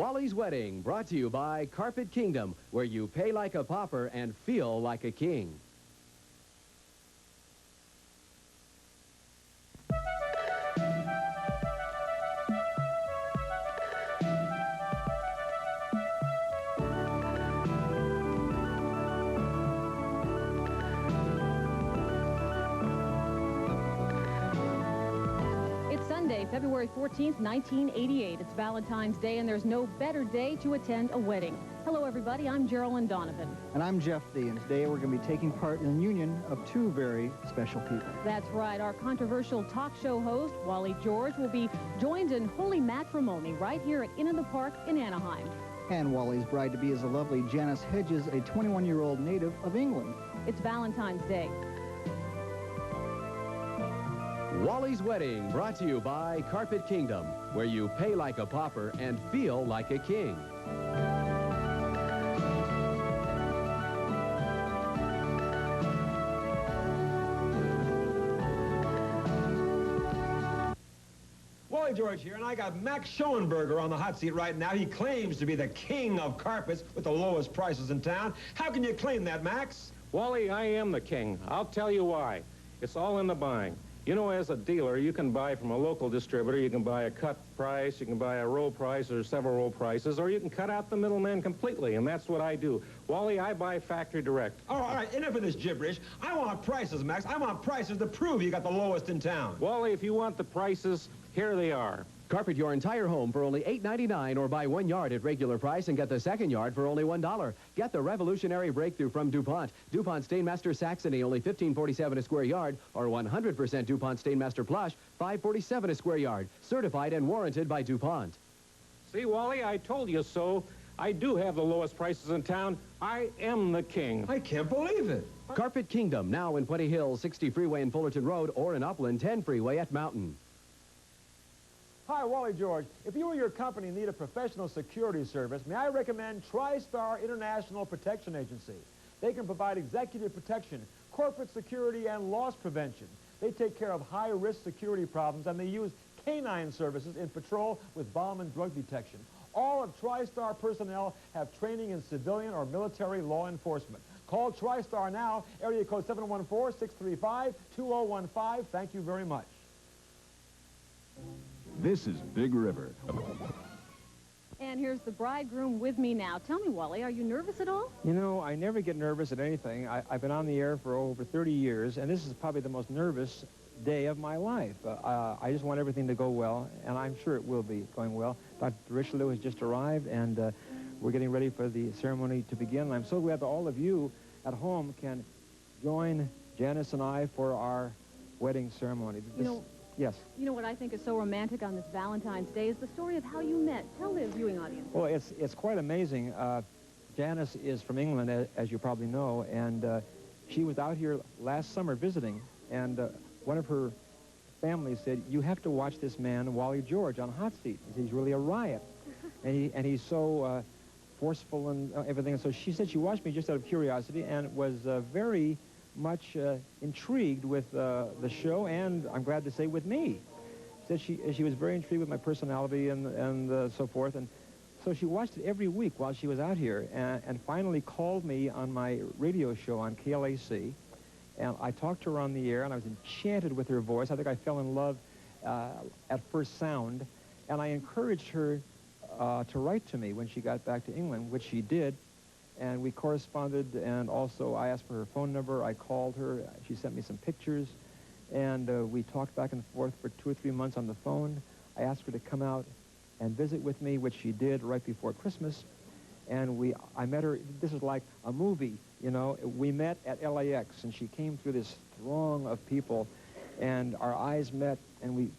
Wally's Wedding, brought to you by Carpet Kingdom, where you pay like a pauper and feel like a king. February 14th, 1988. It's Valentine's Day, and there's no better day to attend a wedding. Hello, everybody. I'm Geraldine Donovan. And I'm Jeff D. And today we're going to be taking part in the union of two very special people. That's right. Our controversial talk show host, Wally George, will be joined in holy matrimony right here at Inn in the Park in Anaheim. And Wally's bride-to-be is the lovely Janis Hedges, a 21-year-old native of England. It's Valentine's Day. Wally's Wedding, brought to you by Carpet Kingdom, where you pay like a pauper and feel like a king. Wally George here, and I got Max Schoenberger on the hot seat right now. He claims to be the king of carpets with the lowest prices in town. How can you claim that, Max? Wally, I am the king. I'll tell you why. It's all in the buying. You know, as a dealer, you can buy from a local distributor. You can buy a cut price, you can buy a roll price or several roll prices, or you can cut out the middleman completely, and that's what I do. Wally, I buy factory direct. All right, enough of this gibberish. I want prices, Max. I want prices to prove you got the lowest in town. Wally, if you want the prices, here they are. Carpet your entire home for only $8.99, or buy 1 yard at regular price and get the second yard for only $1. Get the revolutionary breakthrough from DuPont. DuPont Stainmaster Saxony, only $15.47 a square yard, or 100% DuPont Stainmaster Plush, $5.47 a square yard. Certified and warranted by DuPont. See, Wally, I told you so. I do have the lowest prices in town. I am the king. I can't believe it. Carpet Kingdom, now in Puente Hills, 60 Freeway in Fullerton Road, or in Upland, 10 Freeway at Mountain. Hi, Wally George. If you or your company need a professional security service, may I recommend TriStar International Protection Agency. They can provide executive protection, corporate security, and loss prevention. They take care of high-risk security problems, and they use canine services in patrol with bomb and drug detection. All of TriStar personnel have training in civilian or military law enforcement. Call TriStar now, area code 714-635-2015. Thank you very much. This is Big River. And here's the bridegroom with me now. Tell me, Wally, are you nervous at all? You know, I never get nervous at anything. I've been on the air for over 30 years, and this is probably the most nervous day of my life. I just want everything to go well, and I'm sure it will be going well. Dr. Richelieu has just arrived, and we're getting ready for the ceremony to begin. And I'm so glad that all of you at home can join Janice and I for our wedding ceremony. Yes. You know what I think is so romantic on this Valentine's Day is the story of how you met. Tell the viewing audience. Well, it's quite amazing. Janice is from England, as you probably know, and she was out here last summer visiting, and one of her family said, "You have to watch this man, Wally George, on Hot Seat. He's really a riot." and he's so forceful and everything. And so she said she watched me just out of curiosity and was very much intrigued with the show, and I'm glad to say with me. She said she was very intrigued with my personality and so forth, and so she watched it every week while she was out here, and finally called me on my radio show on KLAC, and I talked to her on the air, and I was enchanted with her voice. I think I fell in love at first sound, and I encouraged her to write to me when she got back to England, which she did. And we corresponded, and also I asked for her phone number. I called her. She sent me some pictures, and we talked back and forth for 2 or 3 months on the phone. I asked her to come out and visit with me, which she did right before Christmas. And I met her. This is like a movie, you know. We met at LAX, and she came through this throng of people, and our eyes met, and we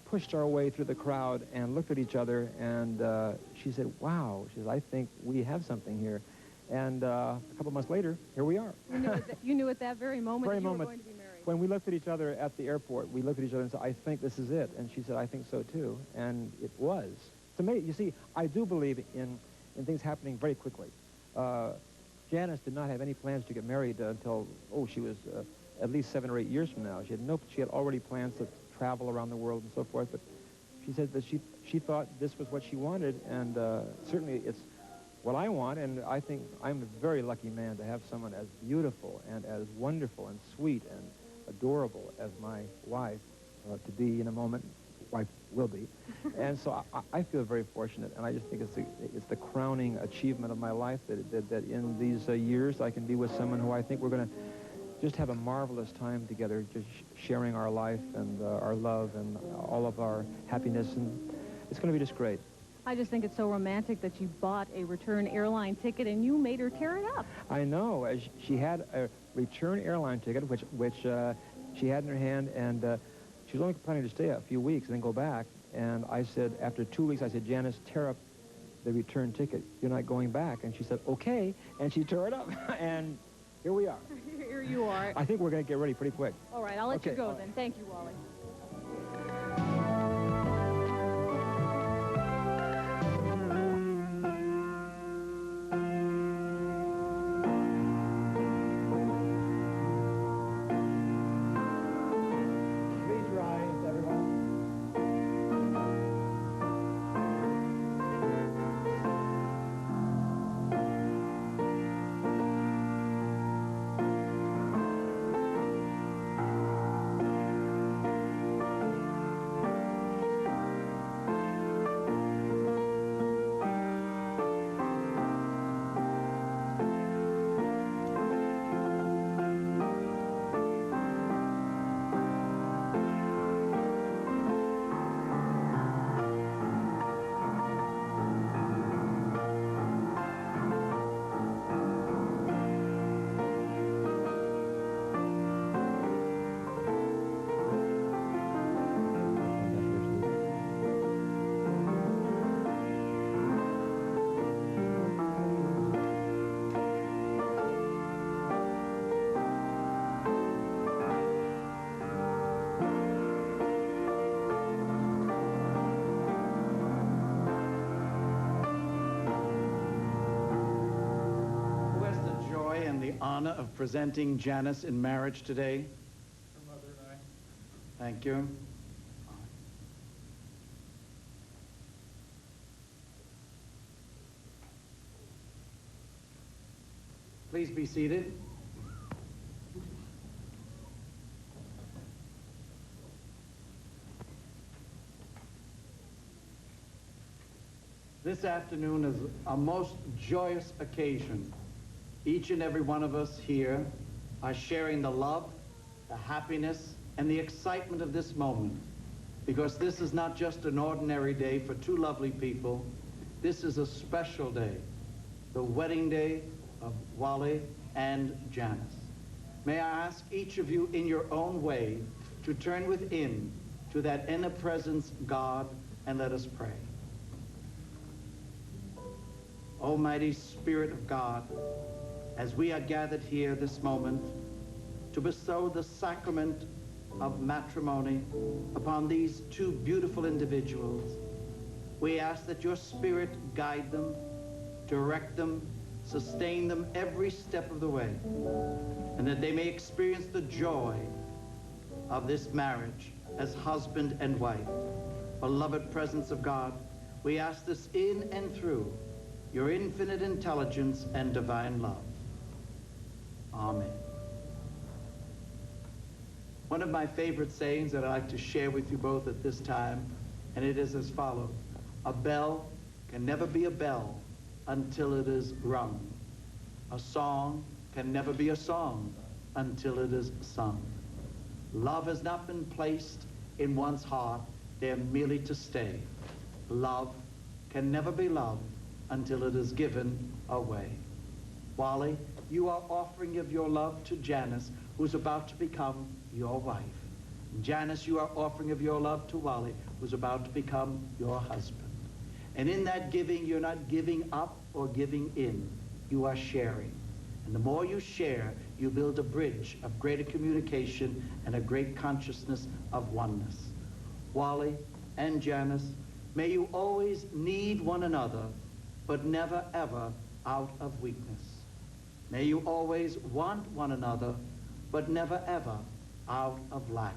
pushed our way through the crowd and looked at each other, and she said, "Wow," she says, "I think we have something here." And a couple months later, here we are. You knew at that very moment that you were going to be married. When we looked at each other at the airport, we looked at each other and said, "I think this is it." And she said, "I think so too." And it was. To me, you see, I do believe in things happening very quickly. Janice did not have any plans to get married until, she was at least 7 or 8 years from now. She had already plans to travel around the world and so forth, but she said that she thought this was what she wanted, and certainly it's what I want, and I think I'm a very lucky man to have someone as beautiful and as wonderful and sweet and adorable as my wife to be in a moment. Wife will be. And so I feel very fortunate, and I just think it's the crowning achievement of my life that in these years I can be with someone who I think we're going to just have a marvelous time together, just sharing our life and our love and all of our happiness, and it's going to be just great. I just think it's so romantic that you bought a return airline ticket and you made her tear it up. I know. She had a return airline ticket, which she had in her hand, and she was only planning to stay a few weeks and then go back. And I said, after 2 weeks, I said, Janis, tear up the return ticket. You're not going back. And she said, okay. And she tore it up. And here we are. Here you are. I think we're going to get ready pretty quick. All right, I'll let you go then. Thank you, Wally. Honor of presenting Janis in marriage today? Her mother and I. Thank you. Please be seated. This afternoon is a most joyous occasion. Each and every one of us here are sharing the love, the happiness, and the excitement of this moment, because this is not just an ordinary day for two lovely people. This is a special day, the wedding day of Wally and Janis. May I ask each of you in your own way to turn within to that inner presence, God, and let us pray. Almighty Spirit of God, as we are gathered here this moment to bestow the sacrament of matrimony upon these two beautiful individuals, we ask that your Spirit guide them, direct them, sustain them every step of the way, and that they may experience the joy of this marriage as husband and wife. Beloved presence of God, we ask this in and through your infinite intelligence and divine love. Amen. One of my favorite sayings that I'd like to share with you both at this time, and it is as follows: a bell can never be a bell until it is rung. A song can never be a song until it is sung. Love has not been placed in one's heart there merely to stay. Love can never be love until it is given away. Wally, you are offering of your love to Janis, who's about to become your wife. Janis, you are offering of your love to Wally, who's about to become your husband. And in that giving, you're not giving up or giving in. You are sharing. And the more you share, you build a bridge of greater communication and a great consciousness of oneness. Wally and Janis, may you always need one another, but never ever out of weakness. May you always want one another, but never ever out of lack.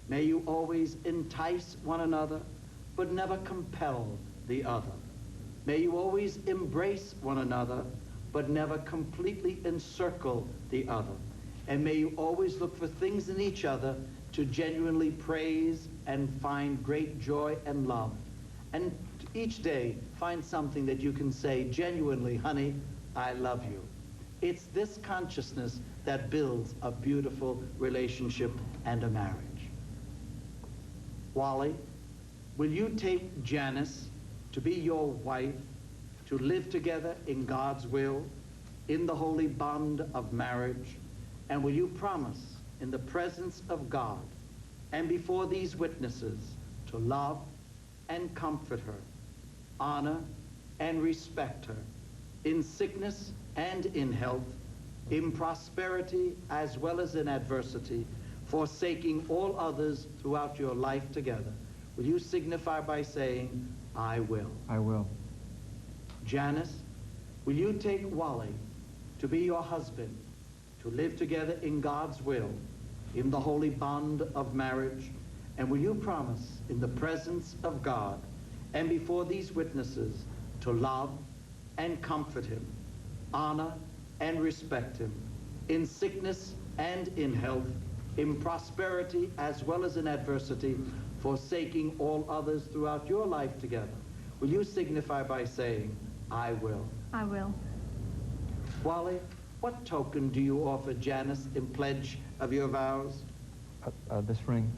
May you always entice one another, but never compel the other. May you always embrace one another, but never completely encircle the other. And may you always look for things in each other to genuinely praise and find great joy and love. And each day, find something that you can say genuinely, honey, I love you. It's this consciousness that builds a beautiful relationship and a marriage. Wally, will you take Janis to be your wife, to live together in God's will, in the holy bond of marriage? And will you promise in the presence of God and before these witnesses to love and comfort her, honor and respect her, in sickness and in health, in prosperity as well as in adversity, forsaking all others throughout your life together? Will you signify by saying, I will? I will. Janis, will you take Wally to be your husband, to live together in God's will, in the holy bond of marriage? And will you promise in the presence of God and before these witnesses to love and comfort him, honor and respect him, in sickness and in health, in prosperity as well as in adversity, forsaking all others throughout your life together? Will you signify by saying, I will? I will. Wally, what token do you offer Janis in pledge of your vows? This ring.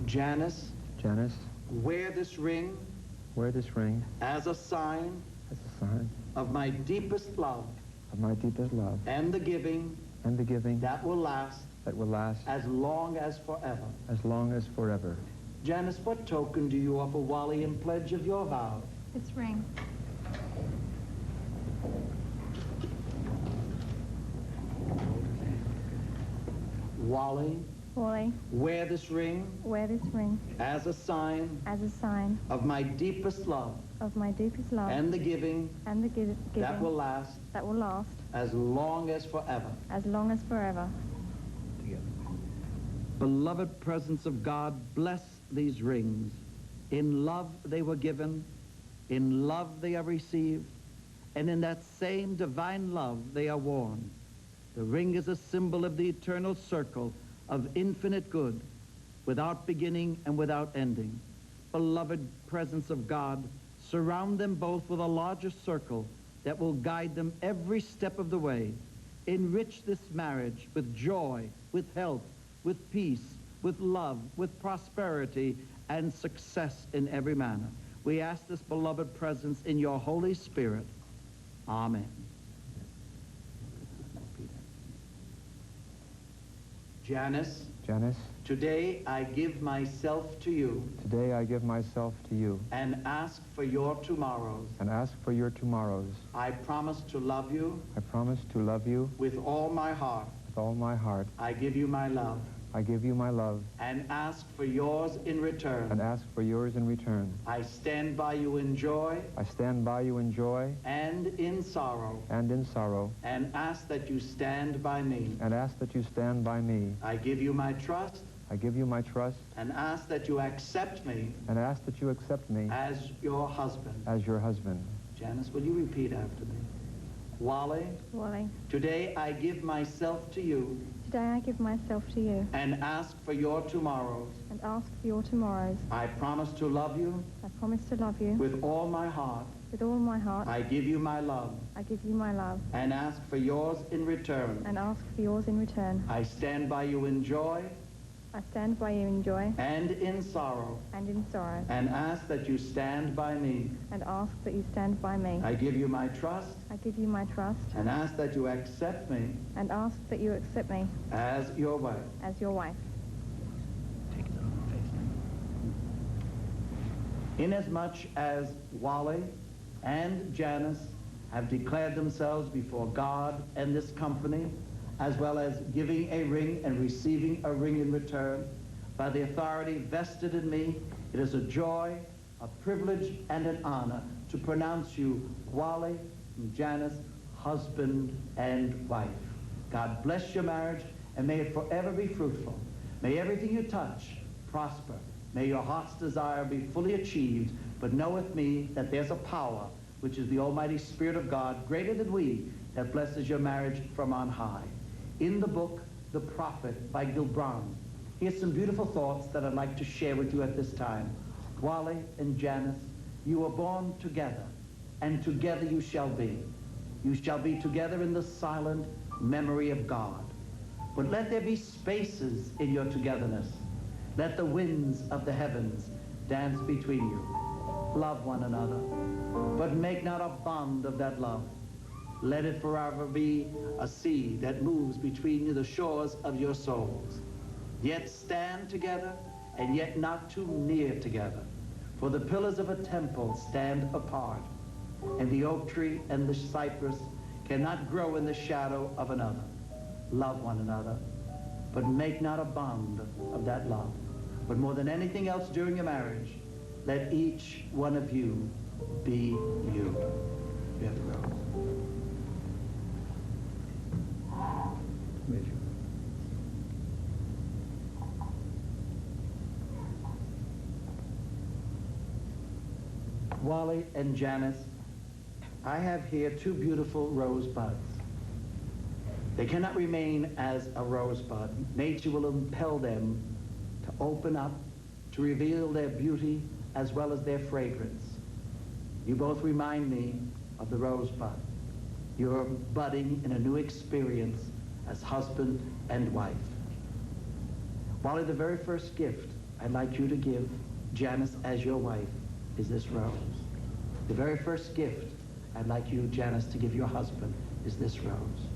Janis, Janis, wear this ring wear this ring as a sign as a sign of my deepest love of my deepest love and the giving that will last as long as forever. as long as forever. Janis, what token do you offer Wally in pledge of your vows? This ring. Wally, Wally, wear this ring wear this ring as a sign as a sign of my deepest love of my deepest love and the giving that will last as long as forever. as long as forever. Beloved presence of God, bless these rings. In love they were given, in love they are received, and in that same divine love they are worn. The ring is a symbol of the eternal circle of infinite good, without beginning and without ending. Beloved presence of God, surround them both with a larger circle that will guide them every step of the way. Enrich this marriage with joy, with health, with peace, with love, with prosperity, and success in every manner. We ask this beloved presence in your Holy Spirit. Amen. Janis, today I give myself to you. Today I give myself to you. And ask for your tomorrows. And ask for your tomorrows. I promise to love you. I promise to love you. With all my heart. With all my heart. I give you my love. I give you my love. And ask for yours in return. And ask for yours in return. I stand by you in joy. I stand by you in joy. And in sorrow. And in sorrow. And ask that you stand by me. And ask that you stand by me. I give you my trust. I give you my trust. And ask that you accept me. And ask that you accept me. As your husband. As your husband. Janis, will you repeat after me? Wally. Wally. Today I give myself to you. Today I give myself to you. And ask for your tomorrows. And ask for your tomorrows. I promise to love you. I promise to love you. With all my heart. With all my heart. I give you my love. I give you my love. And ask for yours in return. And ask for yours in return. I stand by you in joy. I stand by you in joy. And in sorrow. And in sorrow. And ask that you stand by me. And ask that you stand by me. I give you my trust. I give you my trust. And ask that you accept me. And ask that you accept me. As your wife. As your wife. Inasmuch as Wally and Janis have declared themselves before God and this company, as well as giving a ring and receiving a ring in return, by the authority vested in me, it is a joy, a privilege, and an honor to pronounce you, Wally and Janis, husband and wife. God bless your marriage, and may it forever be fruitful. May everything you touch prosper. May your heart's desire be fully achieved, but know with me that there's a power, which is the Almighty Spirit of God, greater than we, that blesses your marriage from on high. In the book, The Prophet by Gilbran, here's some beautiful thoughts that I'd like to share with you at this time. Wally and Janis, you were born together, and together you shall be. You shall be together in the silent memory of God. But let there be spaces in your togetherness. Let the winds of the heavens dance between you. Love one another, but make not a bond of that love. Let it forever be a sea that moves between the shores of your souls. Yet stand together, and yet not too near together. For the pillars of a temple stand apart, and the oak tree and the cypress cannot grow in the shadow of another. Love one another, but make not a bond of that love. But more than anything else during your marriage, let each one of you be you. You have to go. Wally and Janis, I have here two beautiful rosebuds. They cannot remain as a rosebud. Nature will impel them to open up, to reveal their beauty as well as their fragrance. You both remind me of the rosebud. You're budding in a new experience as husband and wife. Wally, the very first gift I'd like you to give Janis as your wife is this rose. The very first gift I'd like you, Janis, to give your husband is this rose.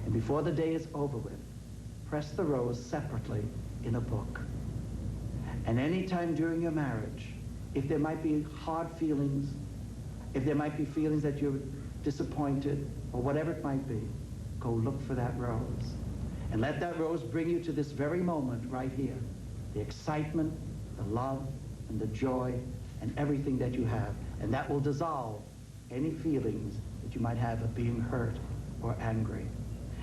And before the day is over with, press the rose separately in a book. And any time during your marriage, if there might be hard feelings, if there might be feelings that you're disappointed, or whatever it might be, go look for that rose. And let that rose bring you to this very moment right here. The excitement, the love, and the joy, and everything that you have. And that will dissolve any feelings that you might have of being hurt or angry.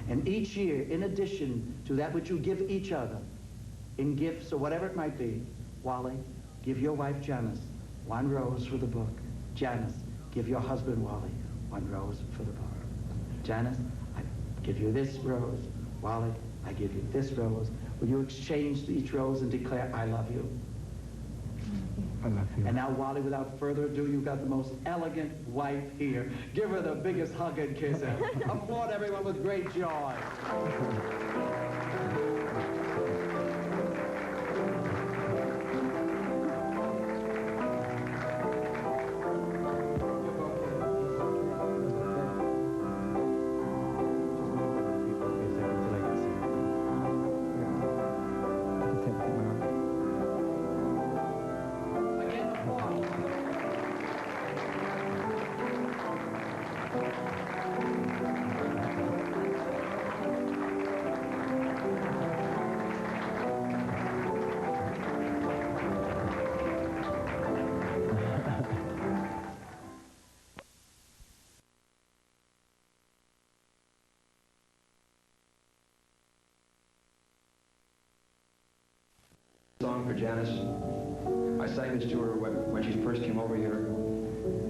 And each year, in addition to that which you give each other, in gifts or whatever it might be, Wally, give your wife Janis one rose for the book. Janis, give your husband Wally one rose for the book. Janis, I give you this rose. Wally, I give you this rose. Will you exchange each rose and declare, I love you? I love you. And now, Wally, without further ado, you've got the most elegant wife here. Give her the biggest hug and kiss. Applaud everyone with great joy. Song for Janis. I sang this to her when she first came over here,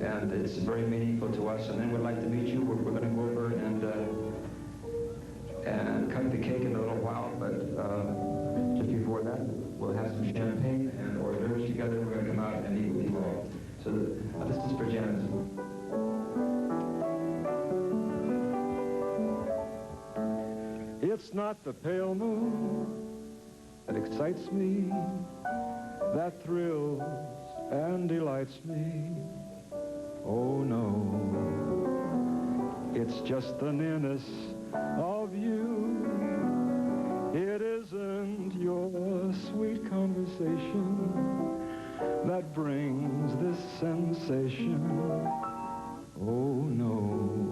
and it's very meaningful to us. And then we'd like to meet you. We're going to go over and cut the cake in a little while, but just before that, we'll have some champagne and hors d'oeuvres together. We're going to come out and eat with you all. So this is for Janis. It's not the pale moon that excites me, that thrills and delights me. Oh no, it's just the nearness of you. It isn't your sweet conversation that brings this sensation. Oh no,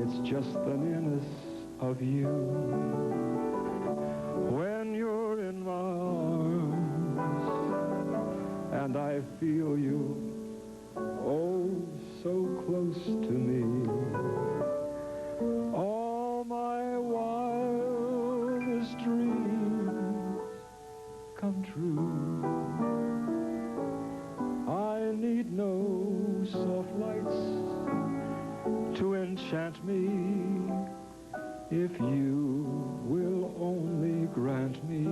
it's just the nearness of you. When you're in my arms and I feel you, oh, so close to me, enchant me if you will only grant me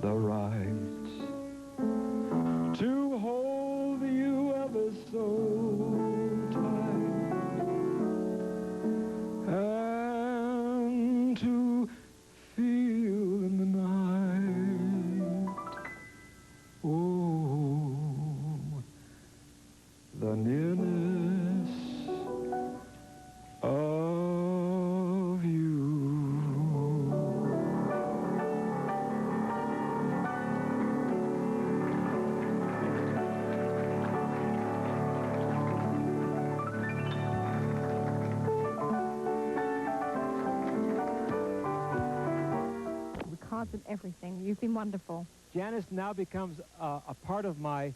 the right to hold you ever so tight and to feel in the night, oh, the nearness of you. The cards and everything. You've been wonderful. Janis now becomes a part of my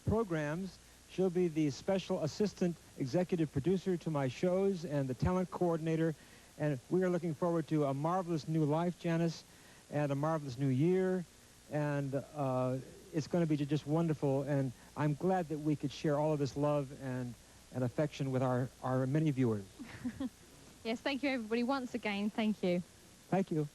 programs. She'll be the special assistant executive producer to my shows and the talent coordinator. And we are looking forward to a marvelous new life, Janis, and a marvelous new year. And it's going to be just wonderful. And I'm glad that we could share all of this love and affection with our many viewers. Yes, thank you, everybody. Once again, thank you. Thank you.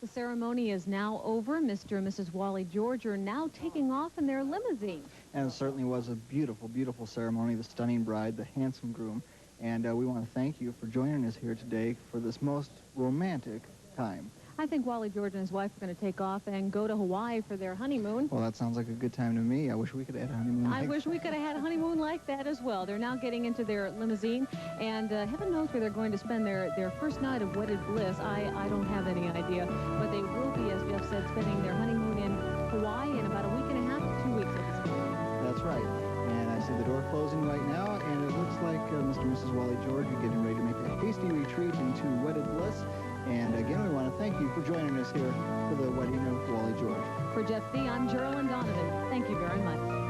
The ceremony is now over. Mr. and Mrs. Wally George are now taking off in their limousine. And it certainly was a beautiful, beautiful ceremony. The stunning bride, the handsome groom. And we want to thank you for joining us here today for this most romantic time. I think Wally George and his wife are going to take off and go to Hawaii for their honeymoon. Well, that sounds like a good time to me. I wish we could have had a honeymoon I wish we could have had a honeymoon like that as well. They're now getting into their limousine, and heaven knows where they're going to spend their first night of wedded bliss. I don't have any idea, but they will be, as Jeff said, spending their honeymoon in Hawaii in about a week and a half to 2 weeks at this point. That's right. And I see the door closing right now, and it looks like Mr. and Mrs. Wally George are getting ready to make a hasty retreat into wedded bliss. And again, we want to thank you for joining us here for the wedding of Wally George. For Jeff B., I'm Geraldine Donovan. Thank you very much.